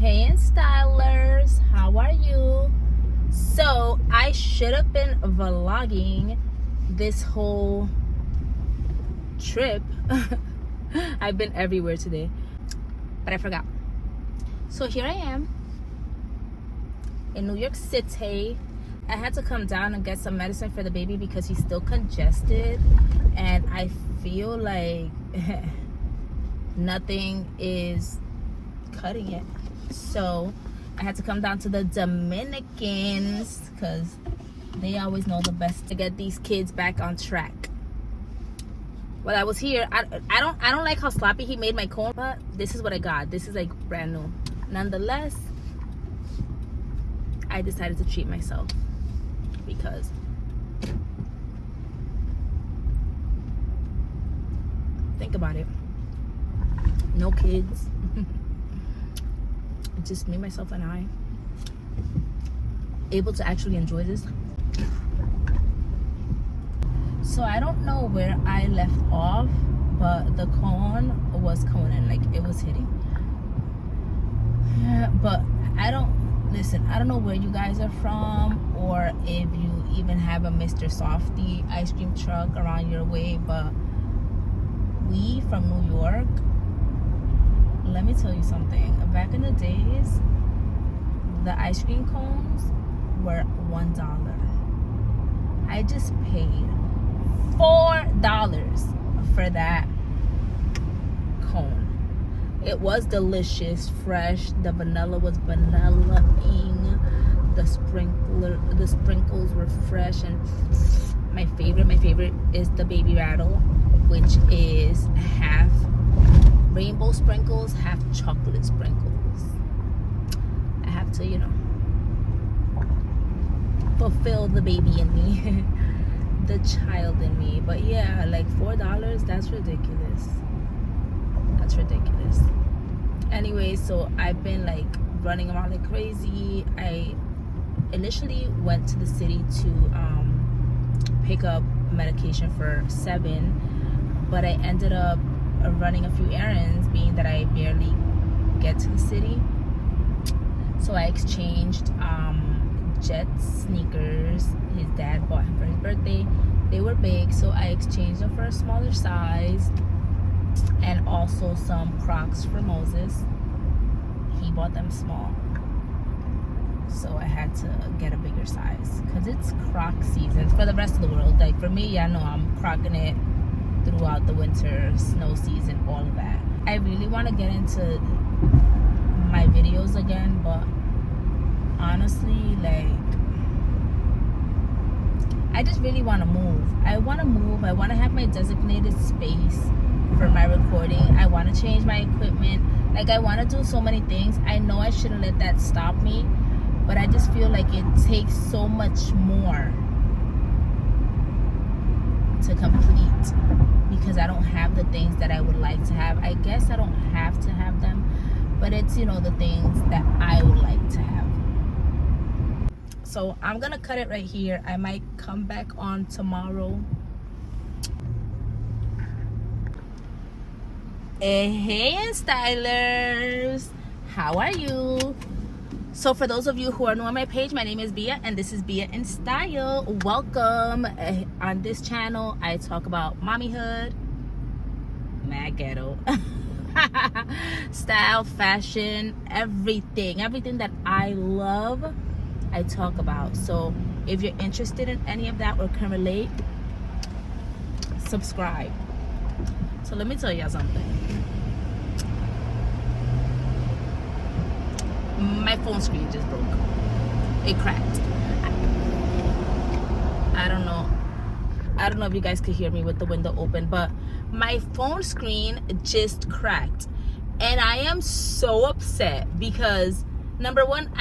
Hey Instylers, how are you? So I should have been vlogging this whole trip. I've been everywhere today, but I forgot. So here I am in New York City. I had to come down and get some medicine for the baby because he's still congested, and I feel like nothing is cutting it. So I had to come down to the Dominicans because they always know the best to get these kids back on track. While I was here, I don't like how sloppy he made my cone, but this is what I got. This is like brand new. Nonetheless, I decided to treat myself because think about it. No kids. Just me, myself, and I. Able to actually enjoy this. So I don't know where I left off, but the cone was coning, like it was hitting. But I don't know where you guys are from, or if you even have a Mr. Softy ice cream truck around your way, but we from New York, let me tell you something. Back in the days, the ice cream cones were $1. I just paid $4 for that cone. It was delicious, fresh. The vanilla was vanilla-ing. The sprinkles were fresh, and my favorite is the baby rattle, which is half rainbow sprinkles, half chocolate sprinkles. I have to, fulfill the baby in me, the child in me. But yeah, like $4, that's ridiculous. That's ridiculous. Anyway, so I've been like running around like crazy. I initially went to the city to pick up medication for 7, but I ended up running a few errands, being that I barely get to the city. So I exchanged Jet sneakers his dad bought him for his birthday. They were big, so I exchanged them for a smaller size, and also some Crocs for Moses. He bought them small, so I had to get a bigger size because it's Croc season for the rest of the world. Like for me, I know I'm crocking it throughout the winter, snow season, all of that. I really want to get into my videos again, but honestly, like, I just really want to move. I want to have my designated space for my recording. I want to change my equipment. Like, I want to do so many things. I know I shouldn't let that stop me, but I just feel like it takes so much more to complete, because I don't have the things that I would like to have. I guess I don't have to have them, but it's, the things that I would like to have. So I'm gonna cut it right here. I might come back on tomorrow. Hey Instylers, how are you? So for those of you who are new on my page, my name is Bea, and this is Bea.Instyle. Welcome. On this channel, I talk about mommyhood, mad ghetto, style, fashion, everything that I love, I talk about. So if you're interested in any of that or can relate, subscribe. So let me tell y'all something. My phone screen just broke. It cracked. I don't know if you guys could hear me with the window open, but my phone screen just cracked, and I am so upset because, number one,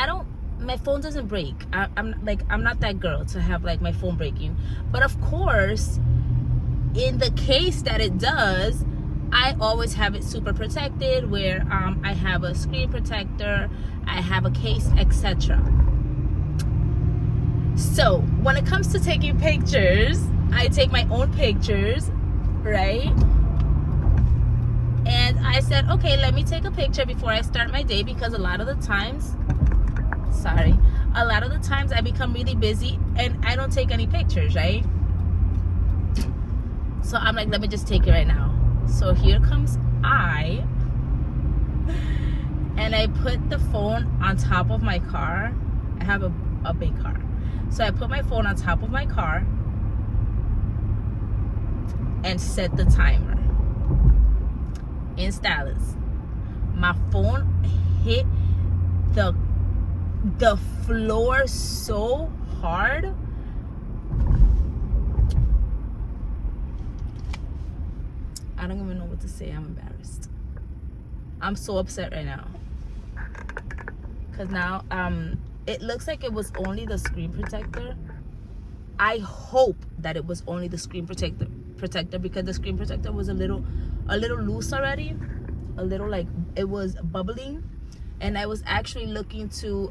my phone doesn't break. I'm not that girl to have like my phone breaking, but of course, in the case that it does, I always have it super protected, where I have a screen protector, I have a case, etc. So when it comes to taking pictures, I take my own pictures, right? And I said, okay, let me take a picture before I start my day, because a lot of the times I become really busy and I don't take any pictures, right? So I'm like, let me just take it right now. So here comes I, and I put the phone on top of my car. I have a big car. So I put my phone on top of my car and set the timer. Instylers. My phone hit the floor so hard. I don't even know what to say. I'm embarrassed. I'm so upset right now. Cause now it looks like it was only the screen protector. I hope that it was only the screen protector, because the screen protector was a little loose already, a little, like, it was bubbling, and I was actually looking to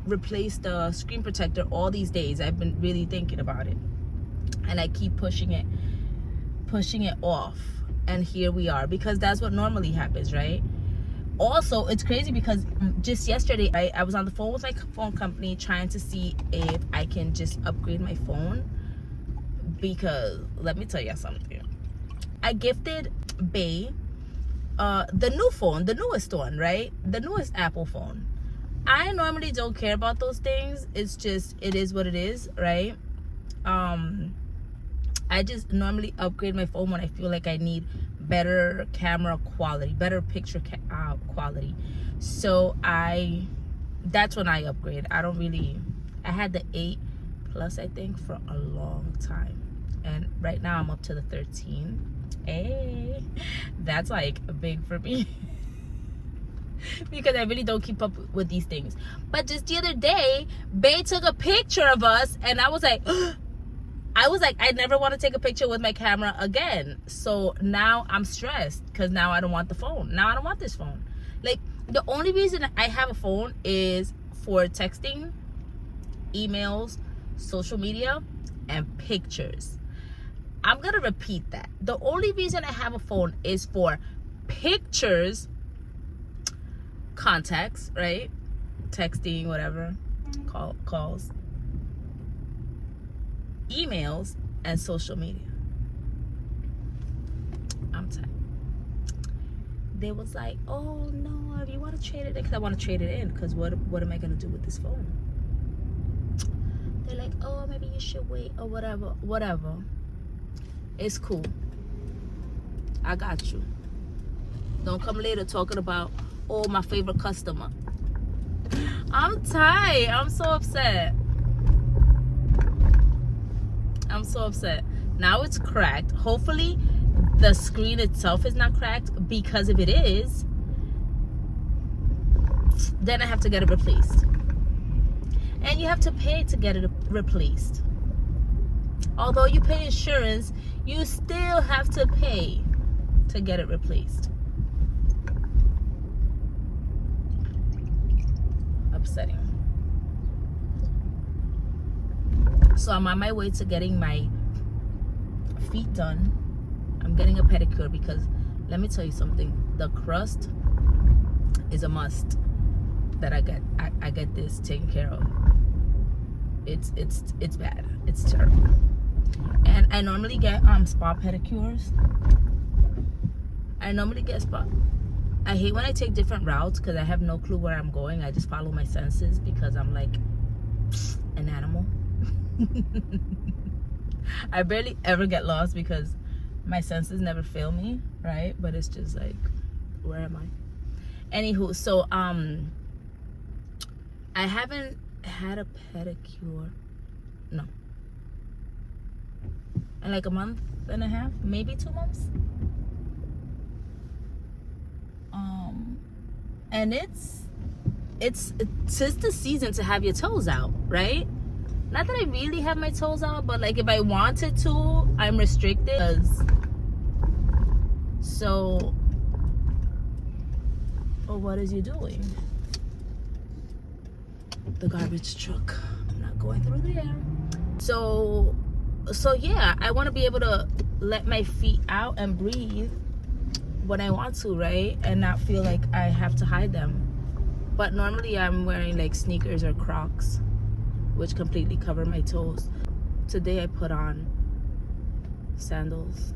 replace the screen protector all these days. I've been really thinking about it, and I keep pushing it off, and here we are, because that's what normally happens, right? Also, it's crazy because just yesterday I was on the phone with my phone company trying to see if I can just upgrade my phone, because let me tell you something. I gifted Bea the new phone, the newest one, right? The newest Apple phone. I normally don't care about those things. It's just, it is what it is, right? I just normally upgrade my phone when I feel like I need better camera quality, better picture quality. So that's when I upgrade. I had the 8 Plus, I think, for a long time, and right now I'm up to the 13. Hey, that's like big for me. Because I really don't keep up with these things. But just the other day, Bea took a picture of us, and I was like, I never want to take a picture with my camera again. So now I'm stressed, because now I don't want the phone. Now I don't want this phone. Like, the only reason I have a phone is for texting, emails, social media, and pictures. I'm gonna repeat that. The only reason I have a phone is for pictures, contacts, right? Texting, whatever, calls, emails, and social media. I'm tired. They was like, oh no, if you want to trade it in, because I want to trade it in, because what am I gonna do with this phone? They're like, oh, maybe you should wait, or whatever. It's cool. I got you. Don't come later talking about, oh, my favorite customer. I'm tired. I'm so upset. Now it's cracked. Hopefully the screen itself is not cracked, because if it is, then I have to get it replaced. And you have to pay to get it replaced. Although you pay insurance, you still have to pay to get it replaced. Upsetting. So I'm on my way to getting my feet done. I'm getting a pedicure, because let me tell you something, the crust is a must that I get this taken care of. It's bad. It's terrible. And I normally get spa pedicures. I hate when I take different routes, because I have no clue where I'm going. I just follow my senses, because I'm like an animal. I barely ever get lost, because my senses never fail me, right? But it's just like, where am I? Anywho, so I haven't had a pedicure, no, in like a month and a half, maybe 2 months. And it's the season to have your toes out, right? Not that I really have my toes out, but like if I wanted to, I'm restricted. So, oh, what is you doing? The garbage truck. I'm not going through there. So yeah, I want to be able to let my feet out and breathe when I want to, right? And not feel like I have to hide them. But normally I'm wearing like sneakers or Crocs, which completely cover my toes. Today I put on sandals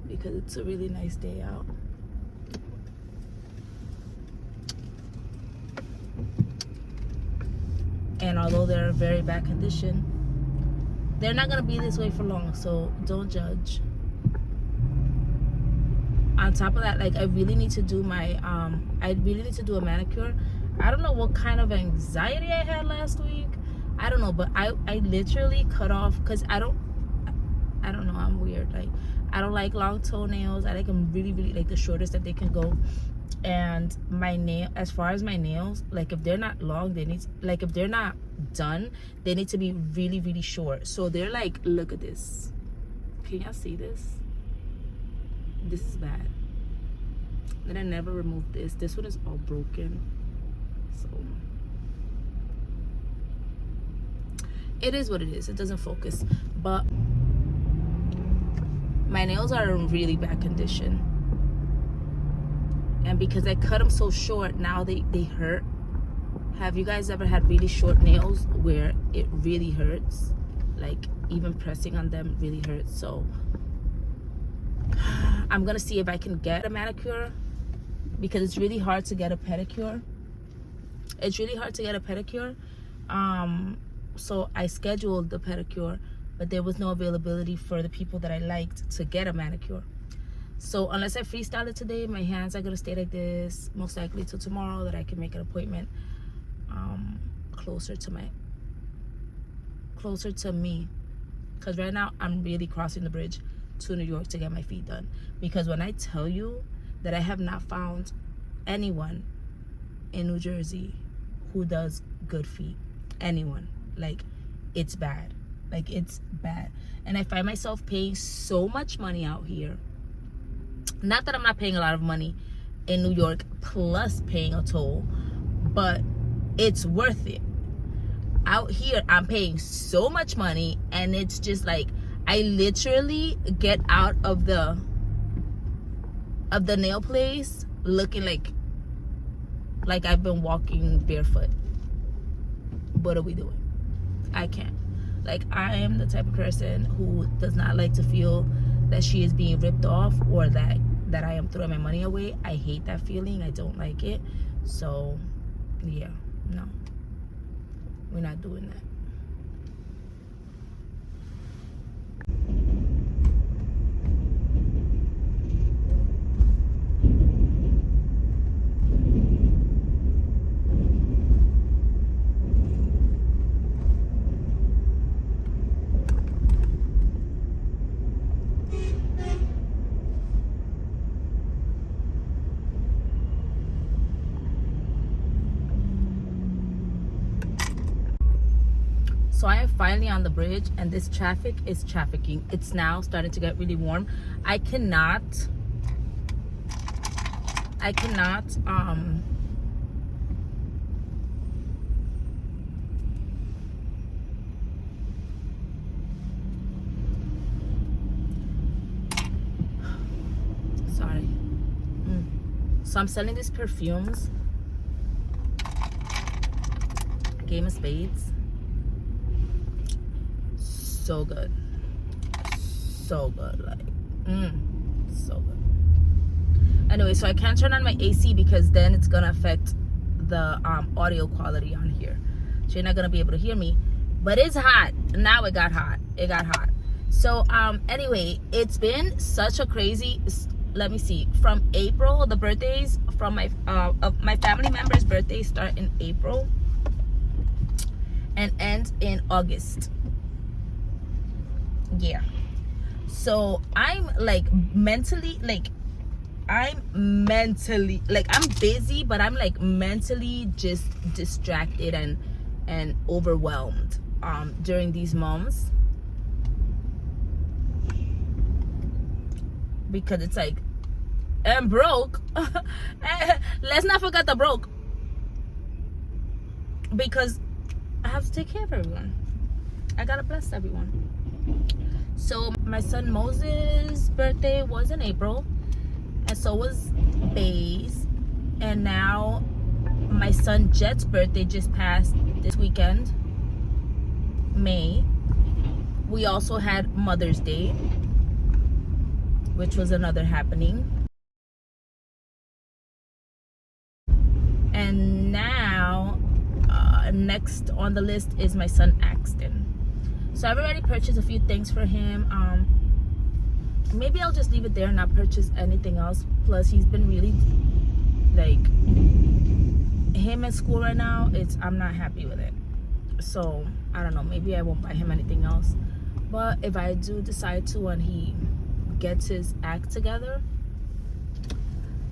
because it's a really nice day out. And although they're in very bad condition, they're not gonna be this way for long, so don't judge. On top of that, like, I really need to do my I really need to do a manicure. I don't know what kind of anxiety I had last week. I don't know, but I literally cut off, because I don't know, I'm weird. Like, I don't like long toenails. I like them really, really, like, the shortest that they can go. And my nail, as far as my nails, like, if they're not long, they need, like, if they're not done, they need to be really, really short. So they're like, look at this. Can y'all see this? This is bad. Then I never removed this. This one is all broken. So it is what it is. It doesn't focus. But my nails are in really bad condition. And because I cut them so short, now they hurt. Have you guys ever had really short nails where it really hurts? Like, even pressing on them really hurts. So I'm gonna see if I can get a manicure, because it's really hard to get a pedicure. It's really hard to get a pedicure. So I scheduled the pedicure, but there was no availability for the people that I liked to get a manicure. So unless I freestyle it today, my hands are gonna stay like this most likely till tomorrow, that I can make an appointment closer to me, because right now I'm really crossing the bridge to New York to get my feet done. Because when I tell you that I have not found anyone in New Jersey who does good feet, anyone, like, it's bad. Like, it's bad. And I find myself paying so much money out here. Not that I'm not paying a lot of money in New York, plus paying a toll, but it's worth it. Out here, I'm paying so much money, and it's just like, I literally get out of the nail place looking like I've been walking barefoot. What are we doing? I can't. Like, I am the type of person who does not like to feel that she is being ripped off, or that I am throwing my money away. I hate that feeling. I don't like it. So yeah, no, we're not doing that. So I am finally on the bridge, and this traffic is trafficking. It's now starting to get really warm. I cannot sorry. So I'm selling these perfumes. Game of Spades. So good, like, so good. Anyway, so I can't turn on my AC because then it's gonna affect the audio quality on here, so you're not gonna be able to hear me. But it's hot now. It got hot. So anyway, it's been such a crazy, let me see, from April, the birthdays from my of my family members' birthdays start in April and end in August. Yeah, so I'm like mentally, I'm busy, but I'm like mentally just distracted and overwhelmed during these months, because it's like, I'm broke. Let's not forget the broke, because I have to take care of everyone. I gotta bless everyone. So my son Moses' birthday was in April, and so was Bea's. And now my son Jet's birthday just passed this weekend, May. We also had Mother's Day, which was another happening. And now, next on the list is my son Axton. So I've already purchased a few things for him. Maybe I'll just leave it there and not purchase anything else. Plus, he's been really, like, him at school right now, I'm not happy with it. So I don't know, maybe I won't buy him anything else. But if I do decide to, when he gets his act together,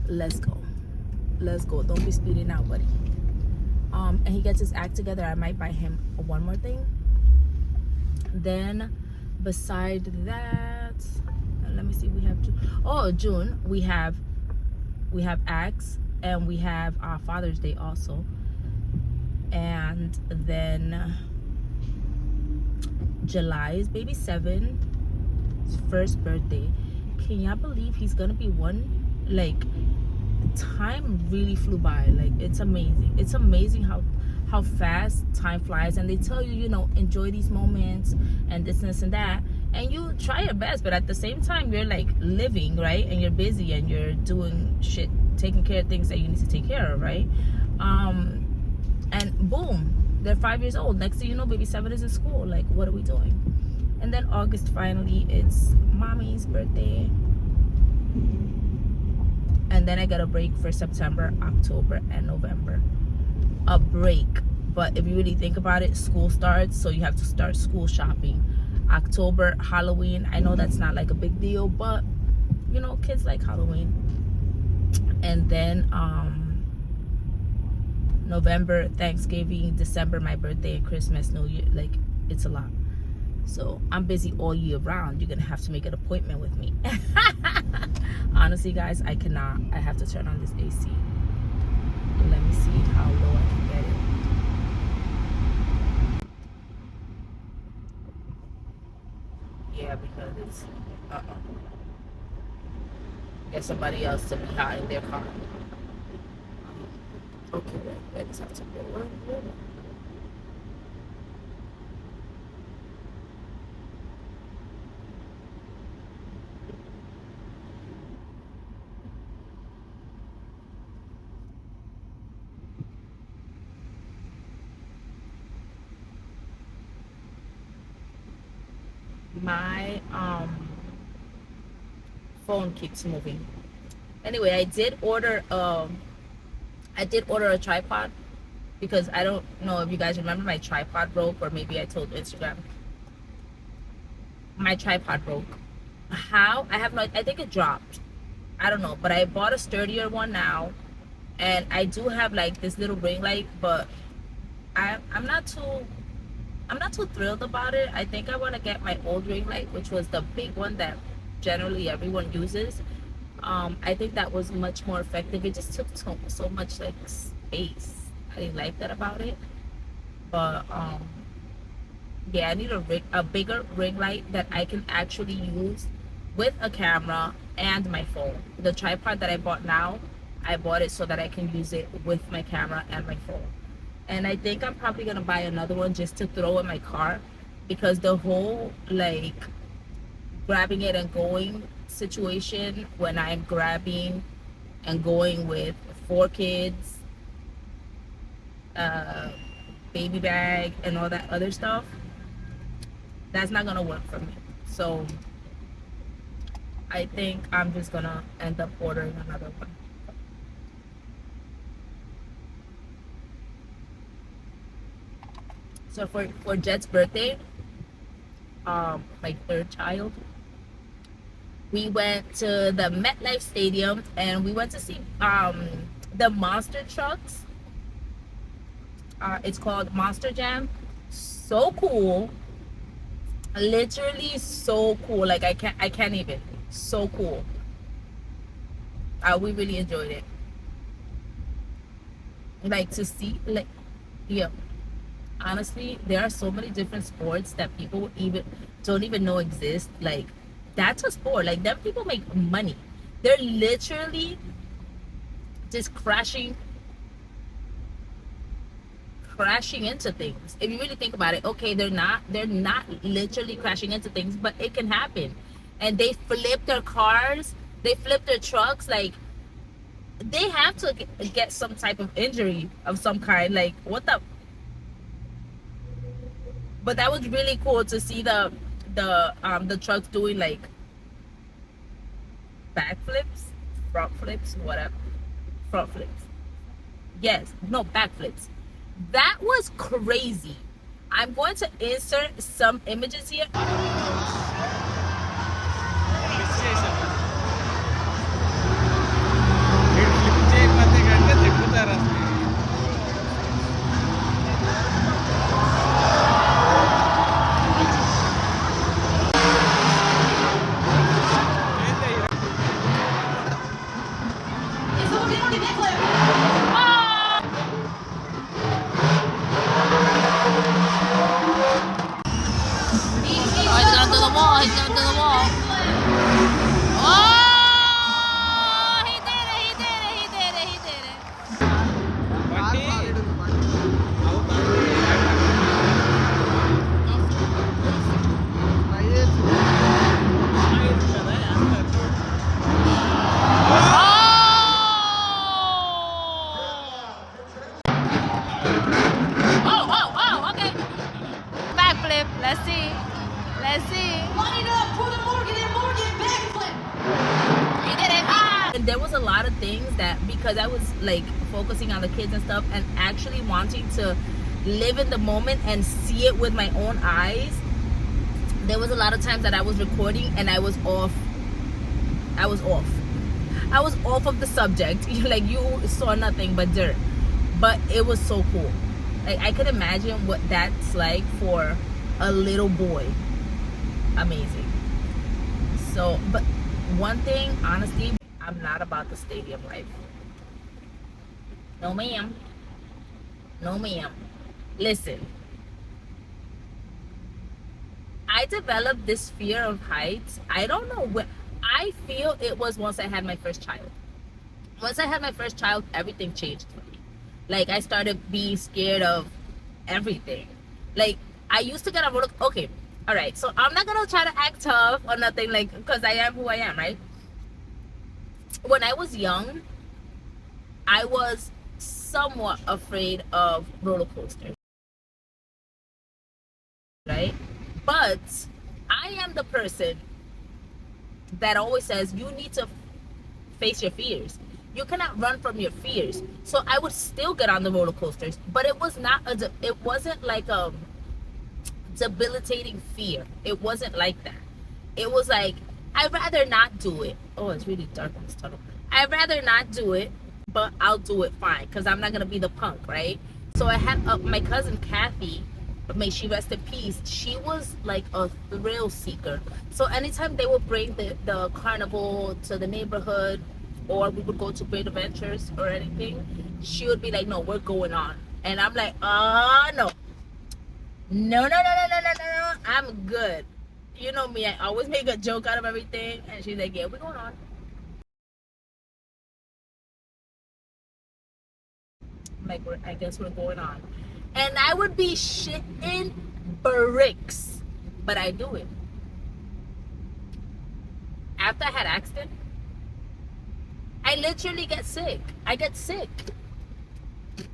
let's go. Don't be speeding out, buddy. And he gets his act together, I might buy him one more thing. Then beside that, let me see, we have June we have acts, and we have Father's Day also. And then July is baby 7's first birthday. Can y'all believe he's gonna be 1? Like, time really flew by. Like, it's amazing how fast time flies. And they tell you, you know, enjoy these moments and this and that, and you try your best, but at the same time you're like living, right? And you're busy and you're doing shit, taking care of things that you need to take care of, right? And boom, they're 5 years old. Next thing you know, baby 7 is in school. Like, what are we doing? And then August, finally, it's mommy's birthday. And then I got a break for September, October, and November. A break. But if you really think about it, school starts, so you have to start school shopping. October, Halloween. I know that's not like a big deal, but you know, kids like Halloween. And then November, Thanksgiving, December, my birthday, and Christmas, New Year. Like, it's a lot. So I'm busy all year round. You're gonna have to make an appointment with me. Honestly, guys, I cannot. I have to turn on this AC. Let me see how low I can get it. Yeah, because it's get somebody else to be hot in their car. Okay, I just have to go. My phone keeps moving. Anyway, I did order a tripod, because I don't know if you guys remember, my tripod broke, or maybe I told Instagram. My tripod broke. How? I have no, I think it dropped. I don't know, but I bought a sturdier one now, and I do have like this little ring light, but I'm not too thrilled about it. I think I want to get my old ring light, which was the big one that generally everyone uses. I think that was much more effective. It just took so much like space. I didn't like that about it. But yeah, I need a bigger ring light that I can actually use with a camera and my phone. The tripod that I bought now, I bought it so that I can use it with my camera and my phone. And I think I'm probably gonna buy another one just to throw in my car, because the whole like grabbing it and going situation, when I'm grabbing and going with 4 kids, baby bag, and all that other stuff, that's not gonna work for me. So I think I'm just gonna end up ordering another one. So for Jet's birthday, my 3rd child, we went to the MetLife Stadium, and we went to see the monster trucks. It's called Monster Jam. So cool, literally so cool. Like, I can't even. So cool. We really enjoyed it. Like, to see, like, yeah, honestly, there are so many different sports that people even don't even know exist. Like, that's a sport. Like, them people make money. They're literally just crashing into things. If you really think about it, okay, they're not literally crashing into things, but it can happen. And they flip their cars, they flip their trucks, like they have to get some type of injury of some kind. Like, what the, but that was really cool to see the trucks doing like backflips, front flips, whatever. Front flips. Yes, no, backflips. That was crazy. I'm going to insert some images here. Oh, he's gonna do the wall. He's gonna do the wall. Oh, he did it. He did it. He did it. He did it. Oh, oh, oh, okay. Backflip. Let's see. Let's see. Line up for the Morgan and Morgan backflip. He did it. Ah! And there was a lot of things that, because I was like focusing on the kids and stuff and actually wanting to live in the moment and see it with my own eyes, there was a lot of times that I was recording and I was off. I was off of the subject. Like, you saw nothing but dirt. But it was so cool. Like, I could imagine what that's like for a little boy. Amazing. So, but one thing, honestly, I'm not about the stadium life. No, ma'am. No, ma'am. Listen, I developed this fear of heights. I don't know where. I feel it was once I had my first child. Once I had my first child, everything changed for me. Like, I started being scared of everything. Like, I used to get a roller. Okay, all right. So I'm not gonna try to act tough or nothing, like, because I am who I am, right? When I was young, I was somewhat afraid of roller coasters, right? But I am the person that always says you need to face your fears. You cannot run from your fears. So I would still get on the roller coasters, but it was not it wasn't like a debilitating fear. It wasn't like that. It was like, I'd rather not do it. Oh, it's really dark in this tunnel. I'd rather not do it, but I'll do it fine because I'm not gonna be the punk, right? So I had my cousin Kathy, may she rest in peace. She was like a thrill seeker. So anytime they would bring the carnival to the neighborhood, or we would go to Great Adventures or anything, she would be like, "No, we're going on," and I'm like, no. No, no, no, no, no, no, no, no. I'm good. You know me, I always make a joke out of everything. And she's like, yeah, we're going on. I'm like, I guess we're going on. And I would be shitting bricks. But I do it. After I had accident, I literally get sick. I get sick.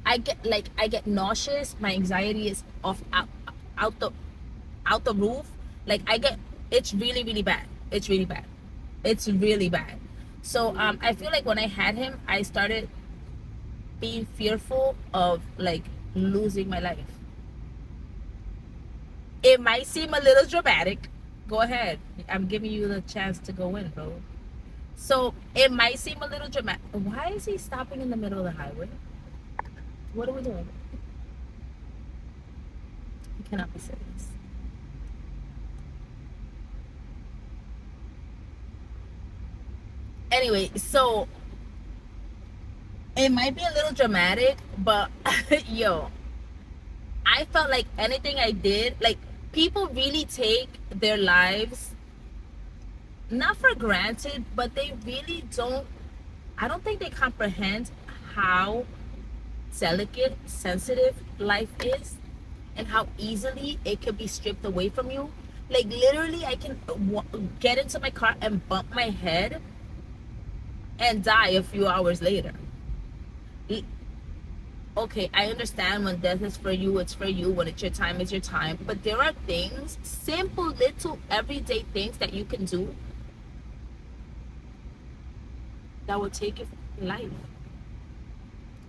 I get nauseous. My anxiety is out the out the roof. Like, it's really, really bad. It's really bad. It's really bad. So I feel like when I had him, I started being fearful of like losing my life. It might seem a little dramatic. Go ahead. I'm giving you the chance to go in, bro. So it might seem a little dramatic. Why is he stopping in the middle of the highway? What are we doing? He cannot be serious. Anyway, so it might be a little dramatic, but yo, I felt like anything I did, like, people really take their lives not for granted, but they really don't, I don't think they comprehend how delicate, sensitive life is, and how easily it can be stripped away from you. Like, literally, I can get into my car and bump my head and die a few hours later. Okay, I understand when death is for you, it's for you. When it's your time, it's your time. But there are things, simple, little, everyday things that you can do that will take your life.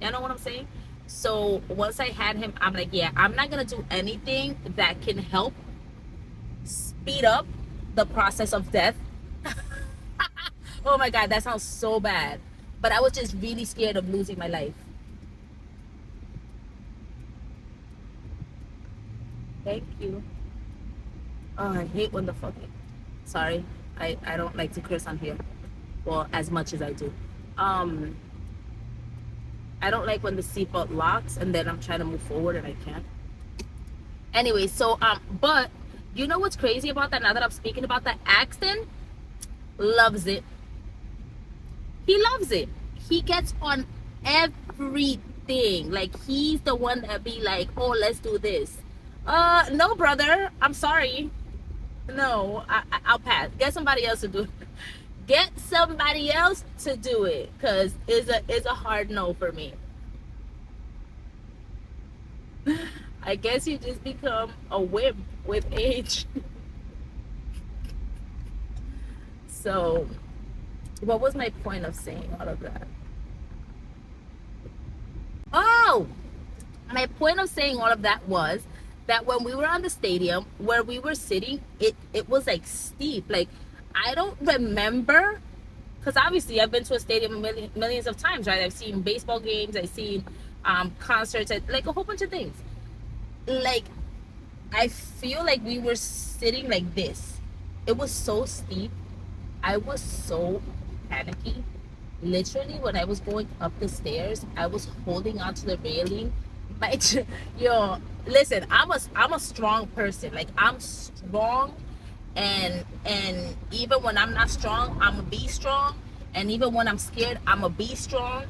You know what I'm saying? So once I had him, I'm like, yeah, I'm not gonna do anything that can help speed up the process of death. Oh my God, that sounds so bad. But I was just really scared of losing my life. Thank you. Oh, I hate when the fucking. Sorry, I don't like to curse on here. Well, as much as I do. Um, I don't like when the seatbelt locks and then I'm trying to move forward and I can't. Anyway, so but you know what's crazy about that? Now that I'm speaking about that, Axton loves it. He loves it. He gets on everything. Like, he's the one that be like, oh, let's do this. No, brother. I'm sorry. No, I'll pass. Get somebody else to do it. Get somebody else to do it, because it's a hard no for me. I guess you just become a wimp with age. So, what was my point of saying all of that? Oh, my point of saying all of that was that when we were on the stadium where we were sitting, it was like steep. Like, I don't remember, because obviously I've been to a stadium millions of times, right? I've seen baseball games, I've seen concerts, like a whole bunch of things. Like, I feel like we were sitting like this. It was so steep. I was so panicky. Literally, when I was going up the stairs, I was holding onto the railing. My, yo, listen, I'm a strong person. Like, I'm strong, and even when I'm not strong, I'ma be strong. And even when I'm scared, I'ma be strong.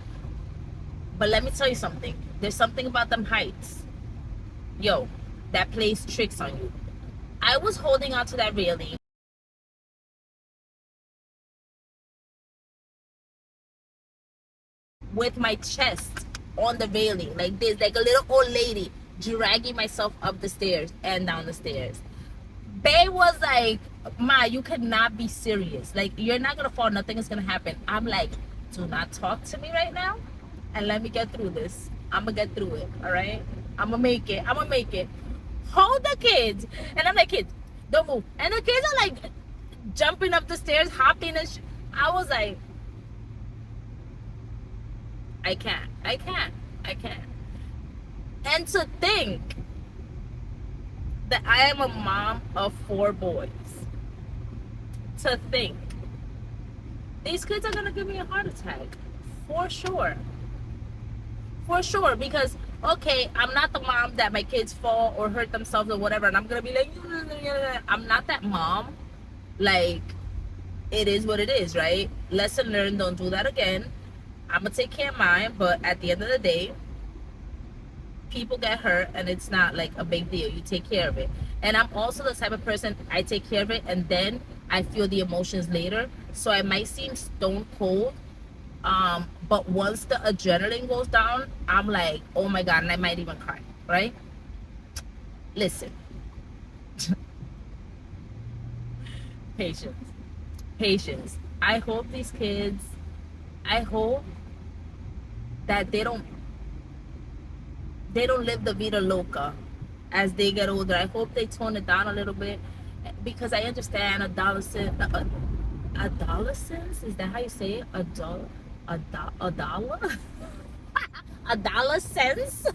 But let me tell you something. There's something about them heights, yo, that plays tricks on you. I was holding onto that railing with my chest on the railing like this, like a little old lady, dragging myself up the stairs and down the stairs. Bea was like, Ma, you cannot be serious. Like, you're not gonna fall, nothing is gonna happen. I'm like, do not talk to me right now and let me get through this. I'm gonna get through it, all right? I'm gonna make it. I'm gonna make it. Hold the kids. And I'm like, kids, don't move. And the kids are like jumping up the stairs, hopping and I was like, I can't. I can't. I can't. And to think that I am a mom of 4 boys. To think. These kids are going to give me a heart attack. For sure. For sure. Because, okay, I'm not the mom that my kids fall or hurt themselves or whatever. And I'm going to be like, I'm not that mom. Like, it is what it is, right? Lesson learned. Don't do that again. I'm going to take care of mine. But at the end of the day, people get hurt and it's not like a big deal. You take care of it. And I'm also the type of person, I take care of it and then I feel the emotions later. So I might seem stone cold, but once the adrenaline goes down, I'm like, oh my God, and I might even cry, right? Listen. Patience. Patience. I hope these kids, I hope that they don't live the vida loca as they get older. I hope they tone it down a little bit, because I understand adolescence. Adolescence, is that how you say it? A dollar, a dollar cents,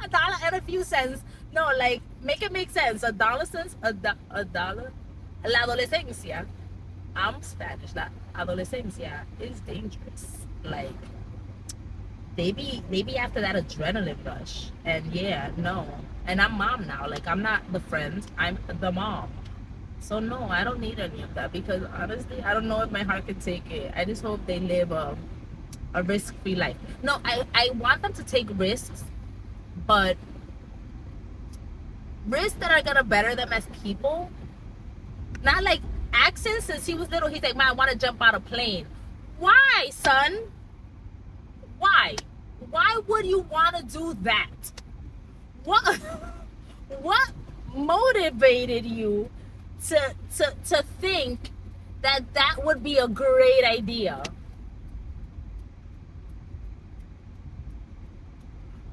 a dollar and a few cents. No, like, make it make sense. Adolescence, a dollar. La adolescencia. I'm Spanish. La adolescencia is dangerous. Like, they be after that adrenaline rush. And yeah, no. And I'm mom now. Like, I'm not the friend, I'm the mom. So no, I don't need any of that, because honestly, I don't know if my heart can take it. I just hope they live a risk-free life. No, I want them to take risks, but risks that are gonna better them as people. Not like accents. Since he was little, he's like, man, I want to jump out of a plane. Why, son? Why? Why would you want to do that? What what motivated you to think that that would be a great idea?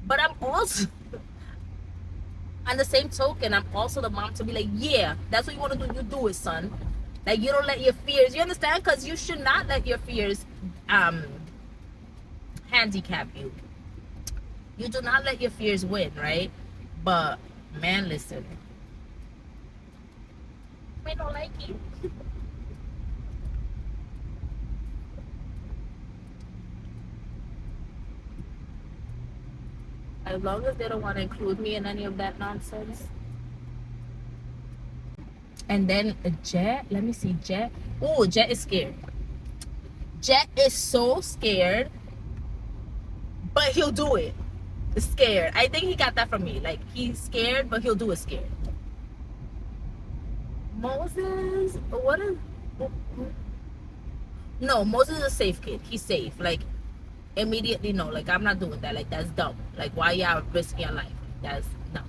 But I'm also, on the same token, I'm also the mom to be like, yeah, that's what you want to do, you do it, son. Like, you don't let your fears, you understand? Because you should not let your fears handicap you. You do not let your fears win, right? But man, listen, I don't like you. As long as they don't want to include me in any of that nonsense. And then Jet, let me see, Jet. Oh, Jet is scared. Jet is so scared, but he'll do it. Scared. I think he got that from me. Like, he's scared, but he'll do it scared. Moses, what is? No, Moses is a safe kid. He's safe. Like, immediately, no. Like, I'm not doing that. Like, that's dumb. Like, why y'all risking your life? That's no.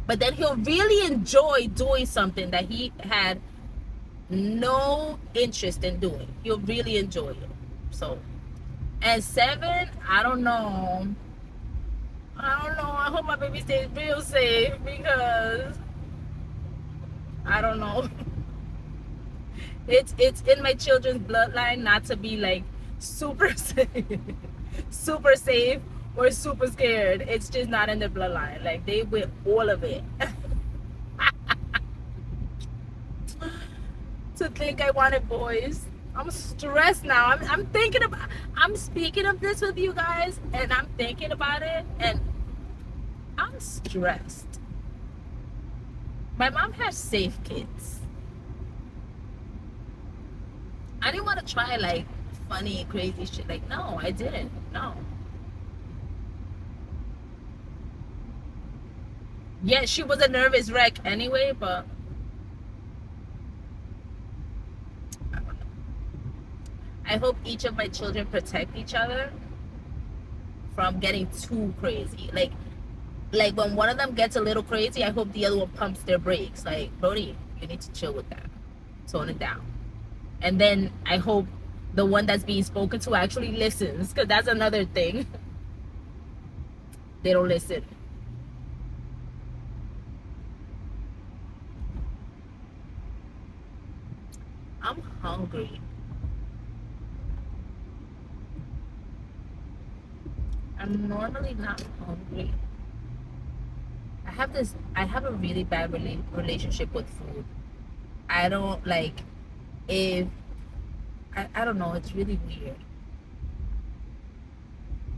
But then he'll really enjoy doing something that he had no interest in doing. He'll really enjoy it. So, and 7, I don't know. I hope my baby stays real safe, because I don't know. It's in my children's bloodline not to be like super safe, super safe, or super scared. It's just not in their bloodline. Like, they with all of it. To think I wanted boys. I'm stressed now. I'm thinking about, I'm speaking of this with you guys, and I'm thinking about it, and I'm stressed. My mom has safe kids. I didn't want to try like funny, crazy shit. Like, no, I didn't. No. Yeah, she was a nervous wreck anyway, but I hope each of my children protect each other from getting too crazy. Like when one of them gets a little crazy, I hope the other one pumps their brakes. Like, Brody, you need to chill with that. Tone it down. And then I hope the one that's being spoken to actually listens, because that's another thing. They don't listen. I'm hungry. I'm normally not hungry. I have a really bad relationship with food. I don't like, if, I don't know, it's really weird.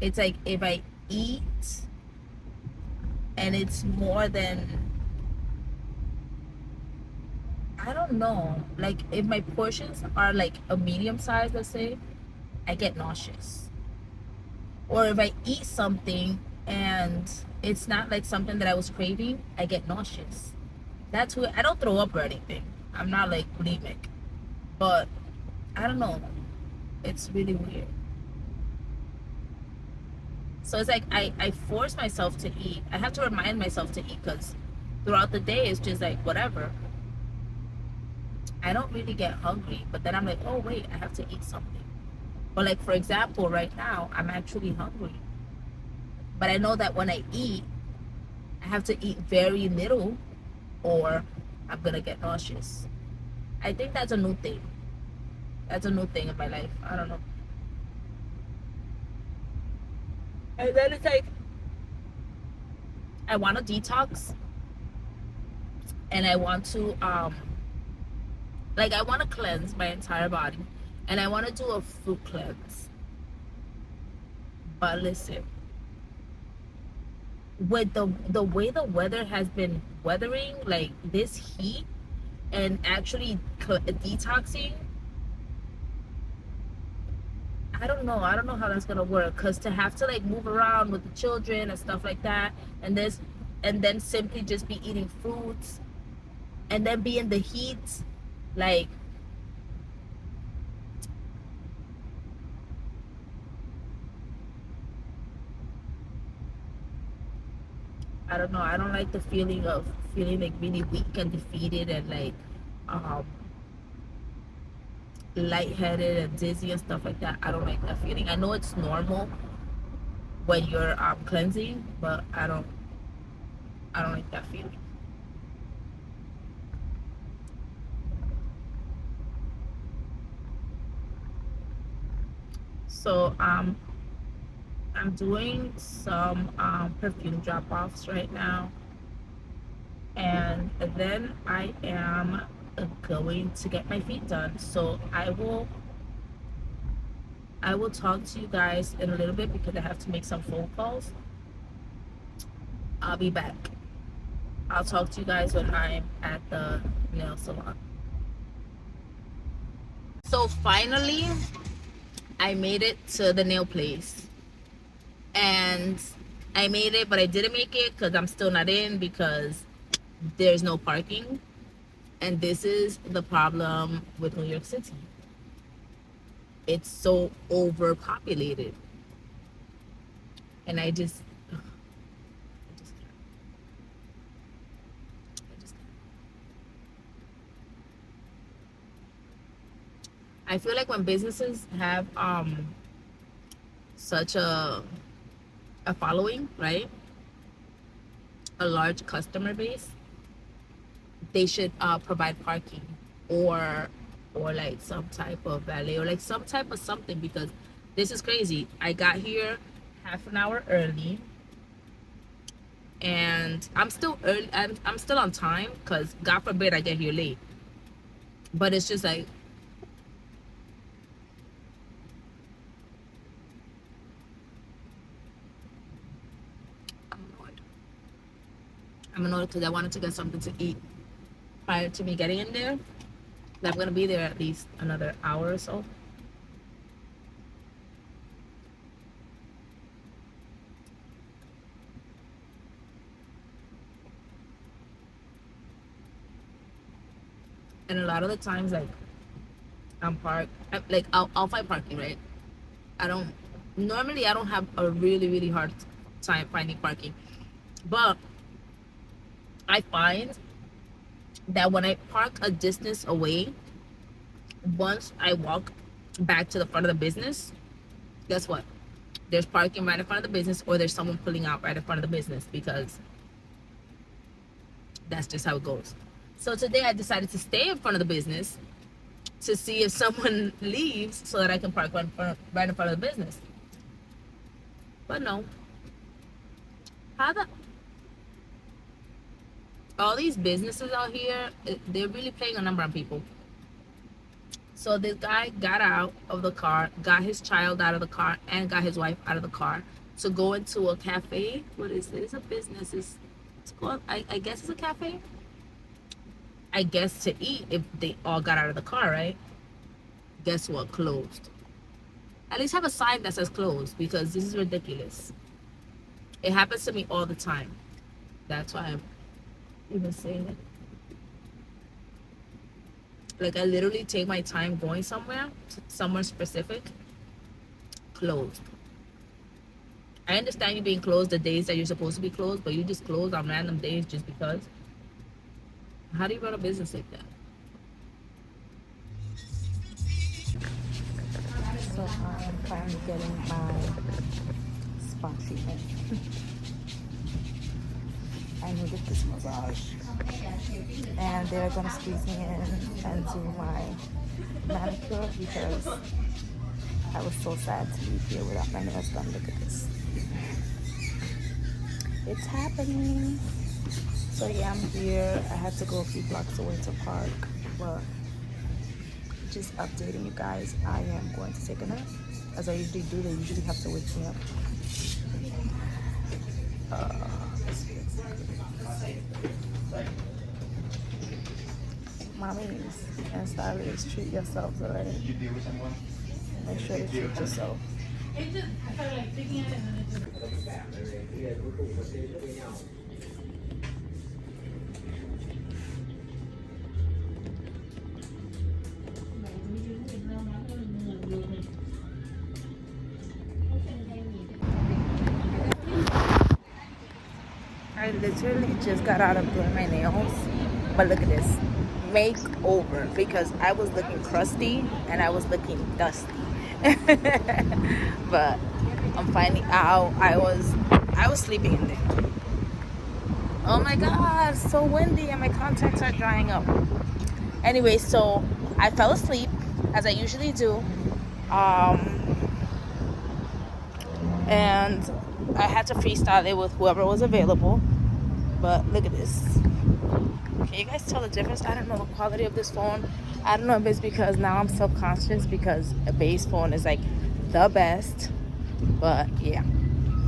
It's like, if I eat and it's more than, I don't know, like, if my portions are like a medium size, let's say, I get nauseous. Or if I eat something and it's not like something that I was craving, I get nauseous. That's weird. I don't throw up or anything. I'm not like bulimic. But I don't know. It's really weird. So it's like I force myself to eat. I have to remind myself to eat, because throughout the day it's just like whatever. I don't really get hungry, but then I'm like, oh wait, I have to eat something. But like, for example, right now I'm actually hungry. But I know that when I eat, I have to eat very little or I'm gonna get nauseous. I think that's a new thing. That's a new thing in my life. I don't know. And then it's like, I want to detox, and I want to like, I want to cleanse my entire body, and I want to do a fruit cleanse. But listen, with the way the weather has been weathering, like this heat, and actually detoxing, I don't know how that's gonna work, because to have to like move around with the children and stuff like that, and this, and then simply just be eating fruits, and then be in the heat, like, I don't know. I don't like the feeling of feeling like really weak and defeated and like um lightheaded and dizzy and stuff like that. I don't like that feeling. I know it's normal when you're cleansing, but I don't like that feeling. So I'm doing some perfume drop-offs right now, and then I am going to get my feet done. So I will talk to you guys in a little bit because I have to make some phone calls. I'll be back. I'll talk to you guys when I'm at the nail salon. So finally, I made it to the nail place. And I made it, but I didn't make it because I'm still not in because there's no parking. And this is the problem with New York City. It's so overpopulated. And I just can't. I just can't. I feel like when businesses have such a following, right? A large customer base, they should provide parking or like some type of valet or like some type of something, because this is crazy. I got here half an hour early and I'm still early. I'm still on time because God forbid I get here late. But it's just like, I'm annoyed because I wanted to get something to eat prior to me getting in there. I'm gonna be there at least another hour or so. And a lot of the times, like I'm parked, like I'll find parking, right? I don't normally I don't have a really hard time finding parking, but I find that when I park a distance away, once I walk back to the front of the business, guess what? There's parking right in front of the business, or there's someone pulling out right in front of the business, because that's just how it goes. So today I decided to stay in front of the business to see if someone leaves so that I can park right in front of the business. But no. How the all these businesses out here, they're really playing a number on people. So this guy got out of the car, got his child out of the car, and got his wife out of the car to go into a cafe. What is it? It's a business. It's called, I guess it's a cafe. I guess to eat if they all got out of the car, right? Guess what? Closed. At least have a sign that says closed, because this is ridiculous. It happens to me all the time. That's why I'm even saying it. Like I literally take my time going somewhere specific. Closed. I understand you being closed the days that you're supposed to be closed, but you just close on random days just because. How do you run a business like that? So I'm finally getting my spa treatment. I needed this massage, and they're gonna squeeze me in and do my manicure because I was so sad to leave here without my nails done. Look at this. It's happening. So yeah, I'm here. I had to go a few blocks away to park, but just updating you guys, I am going to take a nap as I usually do. They usually have to wake me up. Mommies and Instylers, treat yourselves, alright? Make sure to treat yourself. I literally just got out of doing my nails, but look at this makeover, because I was looking crusty and I was looking dusty. But I'm finding out I was sleeping in there. Oh my god, so windy and my contacts are drying up. Anyway, so I fell asleep as I usually do, and I had to freestyle it with whoever was available. But look at this. Can you guys tell the difference? I don't know the quality of this phone. I don't know if it's because now I'm self-conscious because a base phone is like the best. But yeah.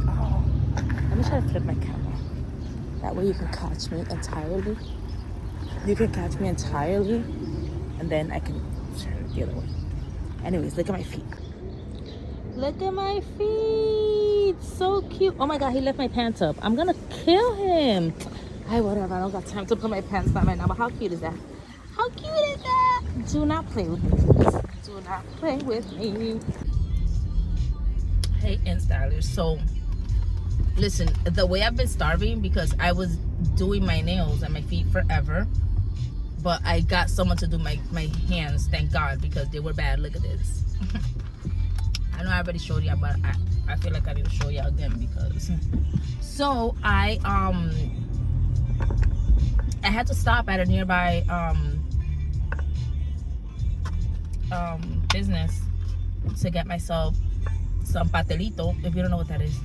Oh, let me try to flip my camera. That way you can catch me entirely. You can catch me entirely, and then I can turn it the other way. Anyways, look at my feet. Look at my feet. So cute. Oh my god, he left my pants up. I'm gonna kill him. Hey, whatever. I don't got time to put my pants down right now. But how cute is that? How cute is that? Do not play with me. Do not play with me. Hey, Instylers. So, listen. The way I've been starving, because I was doing my nails and my feet forever. But I got someone to do my hands. Thank God, because they were bad. Look at this. I know I already showed you, but I feel like I need to show you again because. So I had to stop at a nearby business to get myself some pastelito. If you don't know what that is,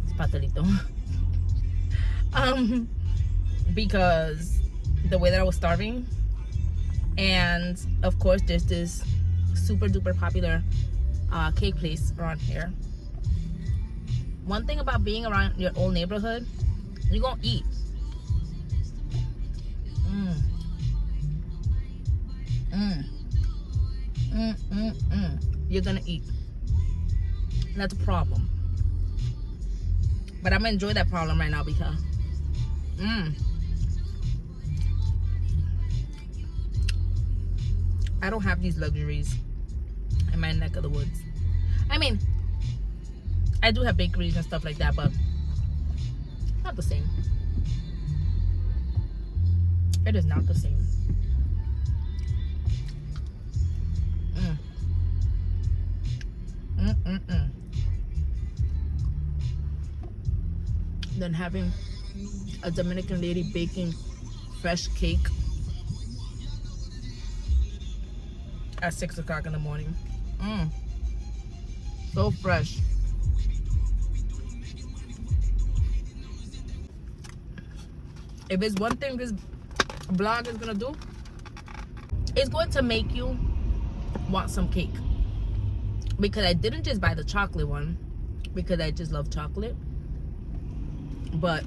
it's pastelito. Because the way that I was starving, and of course there's this super duper popular cake place around here. One thing about being around your old neighborhood, you're gonna eat. You're gonna eat. And that's a problem. But I'm gonna enjoy that problem right now because I don't have these luxuries in my neck of the woods. I mean, I do have bakeries and stuff like that, but not the same. It is not the same. Than having a Dominican lady baking fresh cake at 6 o'clock in the morning. So fresh. If it's one thing this vlog is gonna do, it's going to make you want some cake. Because I didn't just buy the chocolate one because I just love chocolate, but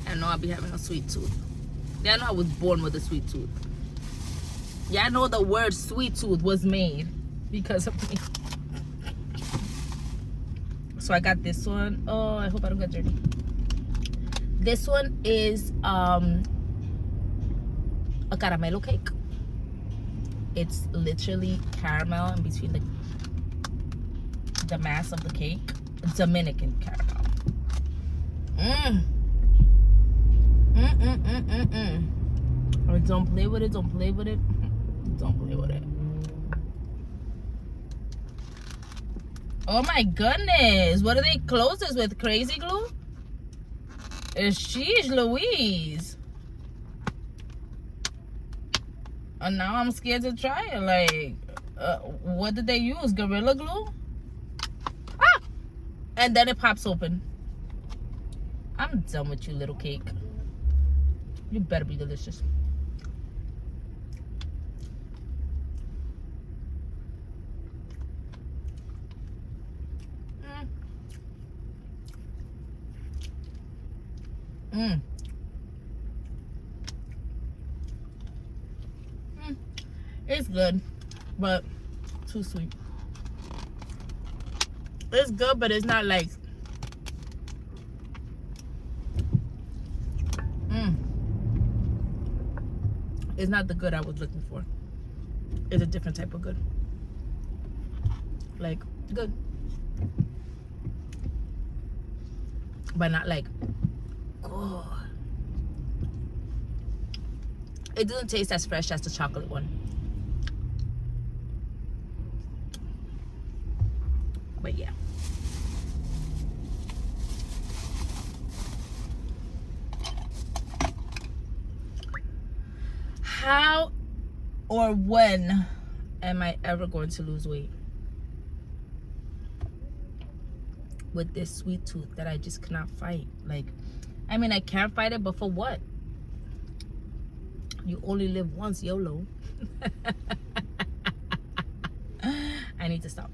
I know I'll be having a sweet tooth. Yeah, I know I was born with a sweet tooth. Yeah, I know the word sweet tooth was made because of me. So I got this one. Oh, I hope I don't get dirty. This one is a caramelo cake. It's literally caramel in between the mass of the cake. Dominican caramel. Or don't play with it, don't play with it. Don't play with it. Oh my goodness. What do they close this with? Crazy glue? Sheesh Louise. And now I'm scared to try it. Like, what did they use? Gorilla Glue? Ah! And then it pops open. I'm done with you, little cake. You better be delicious. Mm. It's good, but too sweet. It's good, but it's not like it's not the good I was looking for. It's a different type of good. Like good, but not like good. It doesn't taste as fresh as the chocolate one. But yeah. How or when am I ever going to lose weight? With this sweet tooth that I just cannot fight. Like, I mean, I can't fight it, but for what? You only live once, YOLO. I need to stop.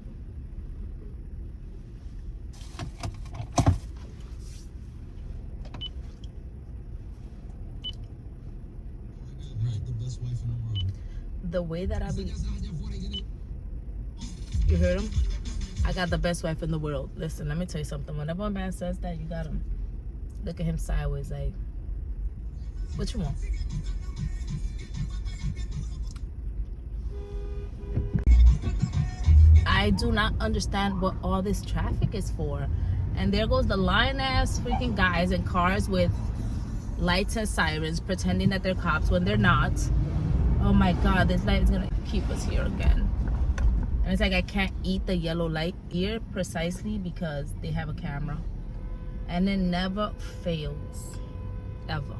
The best wife in the world. The way that I be. You heard him? I got the best wife in the world. Listen, let me tell you something. Whenever a man says that, you got him. Look at him sideways, like, what you want? I do not understand what all this traffic is for. And there goes the lying ass freaking guys in cars with lights and sirens pretending that they're cops when they're not. Oh my God, this light is gonna keep us here again. And it's like I can't eat the yellow light here precisely because they have a camera. And it never fails, ever.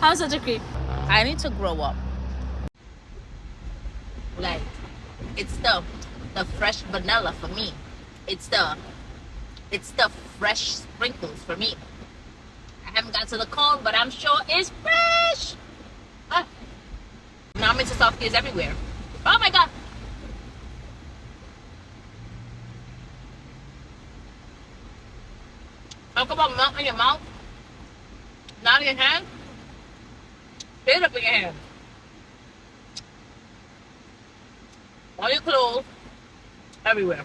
I'm such a creep. I need to grow up. Like, it's the fresh vanilla for me. It's the fresh sprinkles for me. I haven't got to the cone, but I'm sure it's fresh. Now I'm into Selfcare everywhere. Oh my God. Talk about melt in your mouth. Not in your hand. Spit up in your hand. On your clothes. Everywhere.